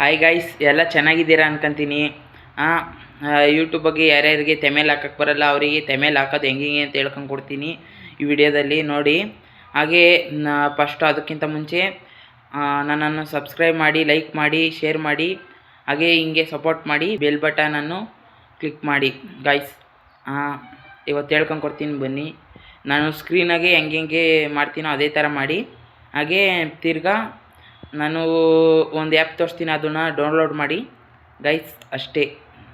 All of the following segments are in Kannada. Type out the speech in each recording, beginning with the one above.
ಹಾಯ್ ಗೈಸ್, ಎಲ್ಲ ಚೆನ್ನಾಗಿದ್ದೀರಾ ಅನ್ಕೊಂತೀನಿ. ಯೂಟ್ಯೂಬ್ ಬಗ್ಗೆ ಯಾರ್ಯಾರಿಗೆ ತೆಮೇಲ್ ಹಾಕಕ್ಕೆ ಬರಲ್ಲ ಅವರಿಗೆ ತೆಮೇಲ್ ಹಾಕೋದು ಹೆಂಗೆ ಅಂತ ಹೇಳ್ಕೊಂಡು ಕೊಡ್ತೀನಿ ಈ ವಿಡಿಯೋದಲ್ಲಿ ನೋಡಿ. ಹಾಗೆ ಫಸ್ಟ್ ಅದಕ್ಕಿಂತ ಮುಂಚೆ ನನ್ನನ್ನು ಸಬ್ಸ್ಕ್ರೈಬ್ ಮಾಡಿ, ಲೈಕ್ ಮಾಡಿ, ಶೇರ್ ಮಾಡಿ, ಹಾಗೆ ಹಿಂಗೆ ಸಪೋರ್ಟ್ ಮಾಡಿ, ಬೆಲ್ ಬಟನನ್ನು ಕ್ಲಿಕ್ ಮಾಡಿ ಗೈಸ್. ಇವತ್ತು ಹೇಳ್ಕೊಂಡು ಕೊಡ್ತೀನಿ ಬನ್ನಿ. ನಾನು ಸ್ಕ್ರೀನಾಗೆ ಹೆಂಗೆ ಮಾಡ್ತೀನೋ ಅದೇ ಥರ ಮಾಡಿ. ಹಾಗೆ ತಿರ್ಗಾ ನಾನು ಒಂದು ಆ್ಯಪ್ ತೋರಿಸ್ತೀನಿ, ಅದನ್ನು ಡೌನ್ಲೋಡ್ ಮಾಡಿ ಗೈಸ್. ಅಷ್ಟೇ,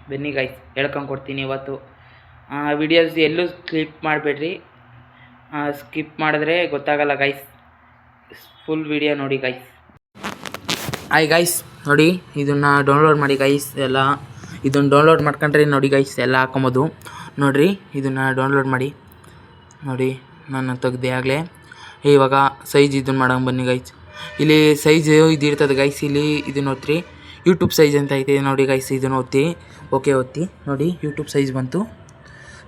ಬನ್ನಿ ಗೈಸ್ ಹೇಳ್ಕೊಂಡು ಕೊಡ್ತೀನಿ ಇವತ್ತು. ವಿಡಿಯೋಸ್ ಎಲ್ಲೂ ಸ್ಕಿಪ್ ಮಾಡಬೇಡ್ರಿ, ಸ್ಕಿಪ್ ಮಾಡಿದ್ರೆ ಗೊತ್ತಾಗಲ್ಲ ಗೈಸ್. ಫುಲ್ ವಿಡಿಯೋ ನೋಡಿ ಗೈಸ್. ಹಾಯ್ ಗೈಸ್, ನೋಡಿ ಇದನ್ನು ಡೌನ್ಲೋಡ್ ಮಾಡಿ ಗೈಸ್. ಎಲ್ಲ ಇದನ್ನು ಡೌನ್ಲೋಡ್ ಮಾಡ್ಕೊಂಡ್ರೆ ನೋಡಿ ಗೈಸ್ ಎಲ್ಲ ಹಾಕೊಂಬೋದು. ನೋಡಿರಿ, ಇದನ್ನು ಡೌನ್ಲೋಡ್ ಮಾಡಿ ನೋಡಿ. ನಾನು ತೆಗ್ದೆ ಆಗಲೇ. ಇವಾಗ ಸೈಜ್ ಇದನ್ನು ಮಾಡೋಂಗೆ ಬನ್ನಿ ಗೈಸ್. ಇಲ್ಲಿ ಸೈಜ್ ಇದು ಇರ್ತದೆ ಗೈಸ್. ಇಲ್ಲಿ ಇದನ್ನು ಒತ್ತಿರಿ, ಯೂಟ್ಯೂಬ್ ಸೈಜ್ ಅಂತ ಐತೆ ನೋಡಿ ಗೈಸ್. ಇದನ್ನು ಒತ್ತಿ, ಓಕೆ ಒತ್ತಿ. ನೋಡಿ ಯೂಟ್ಯೂಬ್ ಸೈಜ್ ಬಂತು.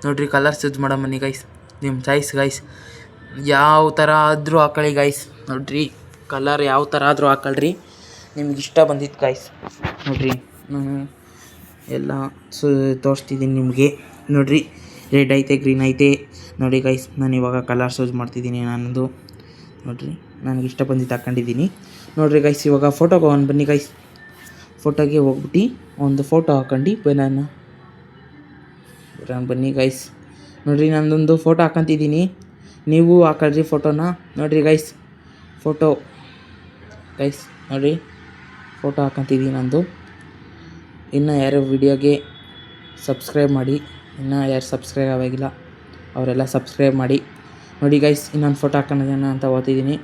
ನೋಡಿರಿ, ಕಲರ್ ಸೈಜ್ ಮಾಡೋ ಬನ್ನಿ ಗೈಸ್. ನಿಮ್ಮ ಚಾಯ್ಸ್ ಗೈಸ್, ಯಾವ ಥರ ಆದರೂ ಹಾಕೊಳ್ಳಿ ಗೈಸ್. ನೋಡಿರಿ, ಕಲರ್ ಯಾವ ಥರ ಆದರೂ ಹಾಕೊಳ್ರಿ, ನಿಮ್ಗೆ ಇಷ್ಟ ಬಂದಿತ್ತು ಗೈಸ್. ನೋಡಿರಿ, ನಾನು ಎಲ್ಲ ತೋರಿಸ್ತಿದ್ದೀನಿ ನಿಮಗೆ. ನೋಡಿರಿ, ರೆಡ್ ಐತೆ, ಗ್ರೀನ್ ಐತೆ. ನೋಡಿ ಗೈಸ್, ನಾನು ಇವಾಗ ಕಲರ್ ಸೂಸ್ ಮಾಡ್ತಿದ್ದೀನಿ ನನ್ನದು. ನೋಡಿರಿ, ನನಗೆ ಇಷ್ಟ ಬಂದಿದ್ದು ಹಾಕ್ಕೊಂಡಿದ್ದೀನಿ. ನೋಡಿರಿ ಗೈಸ್, ಇವಾಗ ಫೋಟೋಗೆ ಹೋಗೋಣ ಬನ್ನಿ ಗೈಸ್. ಫೋಟೋಗೆ ಹೋಗ್ಬಿಟ್ಟು ಒಂದು ಫೋಟೋ ಹಾಕ್ಕೊಂಡು ಬನ್ನಿ ಗೈಸ್. ನೋಡಿರಿ, ನಾನೊಂದು ಫೋಟೋ ಹಾಕ್ಕೊಂತಿದ್ದೀನಿ, ನೀವು ಹಾಕೊಳ್ರಿ ಫೋಟೋನ. ನೋಡಿರಿ ಗೈಸ್, ಫೋಟೋ ಗೈಸ್, ನೋಡಿರಿ ಫೋಟೋ ಹಾಕ್ಕೊಂತಿದ್ದೀನಿ ನಂದು. ಇನ್ನು ಯಾರು ವಿಡಿಯೋಗೆ ಸಬ್ಸ್ಕ್ರೈಬ್ ಮಾಡಿ, ಇನ್ನು ಯಾರು ಸಬ್ಸ್ಕ್ರೈಬ್ ಆಗಿಲ್ಲ ಅವರೆಲ್ಲ ಸಬ್ಸ್ಕ್ರೈಬ್ ಮಾಡಿ. ನೋಡಿ ಗೈಸ್, ಇನ್ನೊಂದು ಫೋಟೋ ಹಾಕೋಣ ಅಂತ ಓದ್ತಿದ್ದೀನಿ.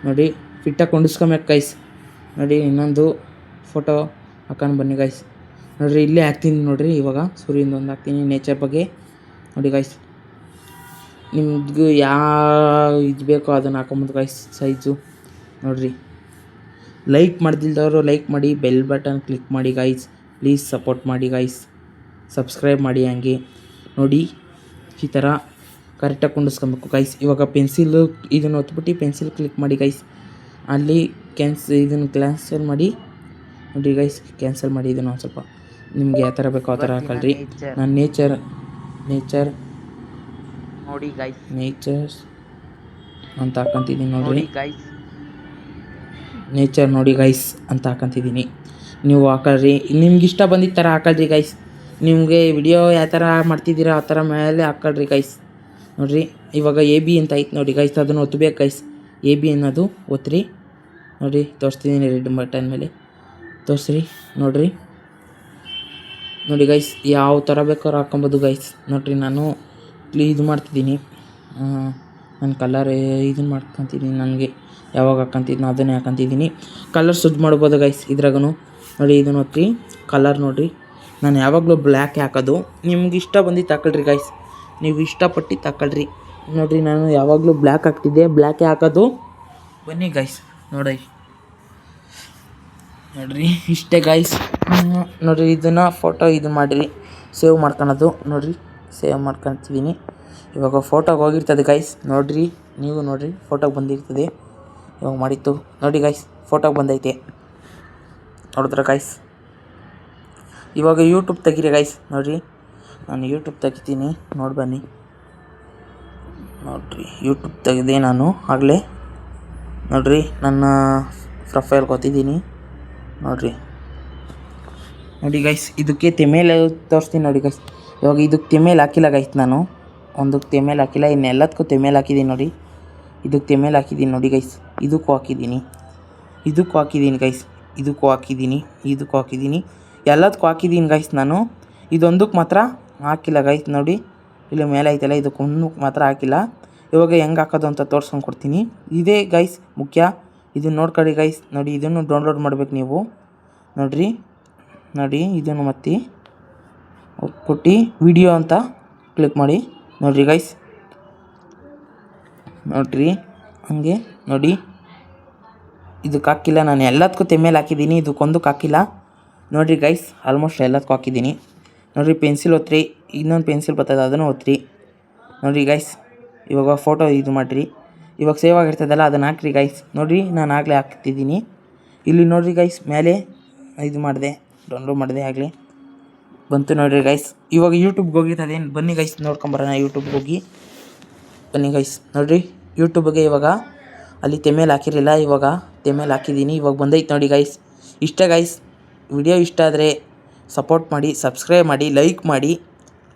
ನೋಡಿ, ಫಿಟ್ಟಾಗಿ ಕೊಂಡಿಸ್ಕೊಬೇಕು ಗೈಸ್. ನೋಡಿ, ಇನ್ನೊಂದು ಫೋಟೋ ಹಾಕೊಂಡು ಬನ್ನಿ ಗೈಸ್. ನೋಡಿರಿ, ಇಲ್ಲೇ ಹಾಕ್ತೀನಿ ನೋಡಿರಿ. ಇವಾಗ ಸೂರ್ಯನ ಒಂದು ಹಾಕ್ತೀನಿ, ನೇಚರ್ ಬಗ್ಗೆ. ನೋಡಿ ಗೈಸ್, ನಿಮ್ಗೆ ಯಾವ ಇದು ಬೇಕೋ ಅದನ್ನು ಹಾಕೊಂಬೋದು ಗೈಸ್, ಸೈಜು. ನೋಡಿರಿ, ಲೈಕ್ ಮಾಡ್ದಿಲ್ದವರು ಲೈಕ್ ಮಾಡಿ, ಬೆಲ್ ಬಟನ್ ಕ್ಲಿಕ್ ಮಾಡಿ ಗೈಸ್. ಪ್ಲೀಸ್ ಸಪೋರ್ಟ್ ಮಾಡಿ ಗೈಸ್, ಸಬ್ಸ್ಕ್ರೈಬ್ ಮಾಡಿ. ಹಂಗೆ ನೋಡಿ, ಈ ಥರ ಕರೆಕ್ಟಾಗಿ ಕೊಂಡಿಸ್ಕೊಬೇಕು ಗೈಸ್. ಇವಾಗ ಪೆನ್ಸಿಲ್ ಇದನ್ನು ಒತ್ಬಿಟ್ಟು ಪೆನ್ಸಿಲ್ ಕ್ಲಿಕ್ ಮಾಡಿ ಗೈಸ್. ಅಲ್ಲಿ ಇದನ್ನು ಕ್ಯಾನ್ಸಲ್ ಮಾಡಿ. ನೋಡಿ ಗೈಸ್, ಕ್ಯಾನ್ಸಲ್ ಮಾಡಿ. ಇದನ್ನು ಒಂದು ಸ್ವಲ್ಪ ನಿಮ್ಗೆ ಯಾವ ಥರ ಬೇಕೋ ಆ ಥರ ಹಾಕೊಳ್ರಿ. ನಾನು ನೇಚರ್ ನೋಡಿ ಗೈಸ್, ನೇಚರ್ಸ್ ಅಂತ ಹಾಕೊಂತಿದ್ದೀನಿ. ನೋಡಿರಿ ಗೈಸ್, ನೇಚರ್ ನೋಡಿ ಗೈಸ್ ಅಂತ ಹಾಕೊಂತಿದ್ದೀನಿ. ನೀವು ಹಾಕೊಳ್ರಿ, ನಿಮ್ಗೆ ಇಷ್ಟ ಬಂದಿದ್ದ ಥರ ಹಾಕೊಳ್ರಿ ಗೈಸ್. ನಿಮಗೆ ವಿಡಿಯೋ ಯಾವ ಥರ ಮಾಡ್ತಿದ್ದೀರಾ ಆ ಥರ ಮೇಲೆ ಹಾಕೊಳ್ರಿ ಗೈಸ್. ನೋಡಿರಿ, ಇವಾಗ AB ಅಂತ ಐತೆ ನೋಡಿ ಗೈಸ್, ಅದನ್ನು ಒತ್ತಬೇಕು ಗೈಸ್. AB ಅನ್ನೋದು ಒತ್ತಿರಿ. ನೋಡಿ, ತೋರಿಸ್ತಿದ್ದೀನಿ ರೆಡ್ ಬಟನ್ ಮೇಲೆ ತೋರಿಸ್ರಿ. ನೋಡಿರಿ, ನೋಡಿ ಗೈಸ್, ಯಾವ ಥರ ಬೇಕಾದ್ರೂ ಹಾಕೊಬೋದು ಗೈಸ್. ನೋಡಿರಿ, ನಾನು ಇದು ಮಾಡ್ತಿದ್ದೀನಿ, ನಾನು ಕಲರ್ ಇದನ್ನು ಮಾಡ್ಕೊತಿದ್ದೀನಿ. ನನಗೆ ಯಾವಾಗ ಹಾಕ್ಕೊಂತಿದ್ನೋ ಅದನ್ನೇ ಹಾಕ್ಕೊಂತಿದ್ದೀನಿ. ಕಲರ್ ಸುದ್ ಮಾಡ್ಬೋದು ಗೈಸ್ ಇದ್ರಾಗೂ. ನೋಡಿ, ಇದನ್ನು ಒತ್ತಿ ಕಲರ್. ನೋಡಿರಿ, ನಾನು ಯಾವಾಗಲೂ ಬ್ಲ್ಯಾಕೇ ಹಾಕೋದು. ನಿಮ್ಗೆ ಇಷ್ಟ ಬಂದಿದ್ದು ಹಾಕೊಳ್ರಿ ಗೈಸ್, ನೀವು ಇಷ್ಟಪಟ್ಟು ಹಾಕೊಳ್ರಿ. ನೋಡಿರಿ, ನಾನು ಯಾವಾಗಲೂ ಬ್ಲ್ಯಾಕ್ ಹಾಕ್ತಿದ್ದೆ, ಬ್ಲ್ಯಾಕೇ ಹಾಕೋದು. ಬನ್ನಿ ಗೈಸ್, ನೋಡಿರಿ ಇಷ್ಟೇ ಗೈಸ್. ನೋಡಿರಿ, ಇದನ್ನು ಫೋಟೋ ಇದು ಮಾಡಿರಿ, ಸೇವ್ ಮಾಡ್ಕೊಳೋದು. ನೋಡಿರಿ, ಸೇವ್ ಮಾಡ್ಕೊತಿದ್ದೀನಿ. ಇವಾಗ ಫೋಟೋಗೆ ಹೋಗಿರ್ತದೆ ಗೈಸ್. ನೋಡಿರಿ, ನೀವು ನೋಡಿರಿ, ಫೋಟೋಗೆ ಬಂದಿರ್ತದೆ ಇವಾಗ ಮಾಡಿತ್ತು. ನೋಡಿ ಗೈಸ್, ಫೋಟೋಗೆ ಬಂದೈತೆ, ನೋಡಿದ್ರೆ ಗೈಸ್. ಇವಾಗ ಯೂಟ್ಯೂಬ್ ತೆಗೀರಿ ಗೈಸ್. ನೋಡಿರಿ, ನಾನು ಯೂಟ್ಯೂಬ್ ತೆಗಿತೀನಿ, ನೋಡಿ ಬನ್ನಿ. ನೋಡಿರಿ, ಯೂಟ್ಯೂಬ್ ತೆಗೆದೆ ನಾನು ಆಗಲೇ. ನೋಡಿರಿ, ನನ್ನ ಪ್ರೊಫೈಲ್ಗೆ ಓದ್ತಿದ್ದೀನಿ. ನೋಡಿ ಗೈಸ್, ಇದಕ್ಕೆ ತೆಮೇಲೆ ತೋರಿಸ್ತೀನಿ ನೋಡಿ ಗೈಸ್. ಇವಾಗ ಇದಕ್ಕೆ ತೆಮೇಲೆ ಹಾಕಿಲ್ಲ ಗೈಸ್, ನಾನು ಒಂದಕ್ಕೆ ತೆಮೇಲೆ ಹಾಕಿಲ್ಲ, ಇನ್ನೆಲ್ಲದಕ್ಕೂ ತೆಮೇಲೆ ಹಾಕಿದ್ದೀನಿ. ನೋಡಿ, ಇದಕ್ಕೆ ತೆಮೇಲೆ ಹಾಕಿದ್ದೀನಿ ನೋಡಿ ಗೈಸ್. ಇದಕ್ಕೂ ಹಾಕಿದ್ದೀನಿ ಗೈಸ್, ಇದಕ್ಕೂ ಹಾಕಿದ್ದೀನಿ, ಎಲ್ಲದಕ್ಕೂ ಹಾಕಿದ್ದೀನಿ ಗೈಸ್. ನಾನು ಇದೊಂದಕ್ಕೆ ಮಾತ್ರ ಹಾಕಿಲ್ಲ ಗೈಸ್. ನೋಡಿ, ಇಲ್ಲಿ ಮೇಲೆ ಐತಲ್ಲ, ಇದಕ್ಕೊಂದಕ್ಕೆ ಮಾತ್ರ ಹಾಕಿಲ್ಲ. ಇವಾಗ ಹೆಂಗೆ ಹಾಕೋದು ಅಂತ ತೋರಿಸ್ಕೊಂಡು ಕೊಡ್ತೀನಿ. ಇದೇ ಗೈಸ್ ಮುಖ್ಯ, ಇದನ್ನು ನೋಡ್ಕೊಳ್ಳಿ ಗೈಸ್. ನೋಡಿ, ಇದನ್ನು ಡೌನ್ಲೋಡ್ ಮಾಡ್ಬೇಕು ನೀವು. ನೋಡಿ ಇದನ್ನು ಮತ್ತೆ ಕೊಟ್ಟು ವಿಡಿಯೋ ಅಂತ ಕ್ಲಿಕ್ ಮಾಡಿ. ನೋಡಿರಿ ಗೈಸ್, ನೋಡಿರಿ ಹಂಗೆ. ನೋಡಿ, ಇದಕ್ಕೆ ಹಾಕಿಲ್ಲ, ನಾನು ಎಲ್ಲದಕ್ಕೂ ತೆಮೇಲೆ ಹಾಕಿದ್ದೀನಿ, ಇದಕ್ಕೊಂದಕ್ಕೆ ಹಾಕಿಲ್ಲ. ನೋಡಿರಿ ಗೈಸ್, ಆಲ್ಮೋಸ್ಟ್ ಎಲ್ಲದಕ್ಕೂ ಹಾಕಿದ್ದೀನಿ. ನೋಡಿರಿ, ಪೆನ್ಸಿಲ್ ಒತ್ತಿರಿ, ಇನ್ನೊಂದು ಪೆನ್ಸಿಲ್ ಬರ್ತದೆ ಅದನ್ನು ಒತ್ತಿರಿ. ನೋಡಿರಿ ಗೈಸ್, ಇವಾಗ ಫೋಟೋ ಇದು ಮಾಡಿರಿ. ಇವಾಗ ಸೇವ್ ಆಗಿರ್ತದಲ್ಲ ಅದನ್ನು ಹಾಕ್ರಿ ಗೈಸ್. ನೋಡಿರಿ, ನಾನು ಆಗಲೇ ಹಾಕ್ತಿದ್ದೀನಿ. ಇಲ್ಲಿ ನೋಡಿರಿ ಗೈಸ್, ಮೇಲೆ ಇದು ಮಾಡಿದೆ, ಡೌನ್ಲೋಡ್ ಮಾಡಿದೆ ಆಗಲಿ ಬಂತು ನೋಡಿರಿ ಗೈಸ್. ಇವಾಗ ಯೂಟ್ಯೂಬ್ಗೆ ಹೋಗಿರ್ತದೇನು, ಬನ್ನಿ ಗೈಸ್ ನೋಡ್ಕೊಂಬರೋಣ. ಯೂಟ್ಯೂಬ್ಗೆ ಹೋಗಿ ಬನ್ನಿ ಗೈಸ್. ನೋಡಿರಿ ಯೂಟ್ಯೂಬ್ಗೆ ಇವಾಗ ಅಲ್ಲಿ ತೆಮೇಲೆ ಹಾಕಿರಲಿಲ್ಲ, ಇವಾಗ ತೆಮೇಲೆ ಹಾಕಿದ್ದೀನಿ. ಇವಾಗ ಬಂದೈತೆ ನೋಡಿ ಗೈಸ್. ಇಷ್ಟ ಗೈಸ್, ವಿಡಿಯೋ ಇಷ್ಟ ಆದರೆ ಸಪೋರ್ಟ್ ಮಾಡಿ, ಸಬ್ಸ್ಕ್ರೈಬ್ ಮಾಡಿ, ಲೈಕ್ ಮಾಡಿ,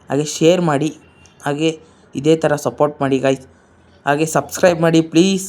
ಹಾಗೆ ಶೇರ್ ಮಾಡಿ, ಹಾಗೆ ಇದೇ ಥರ ಸಪೋರ್ಟ್ ಮಾಡಿ ಗೈಸ್. ಹಾಗೆ ಸಬ್ಸ್ಕ್ರೈಬ್ ಮಾಡಿ ಪ್ಲೀಸ್.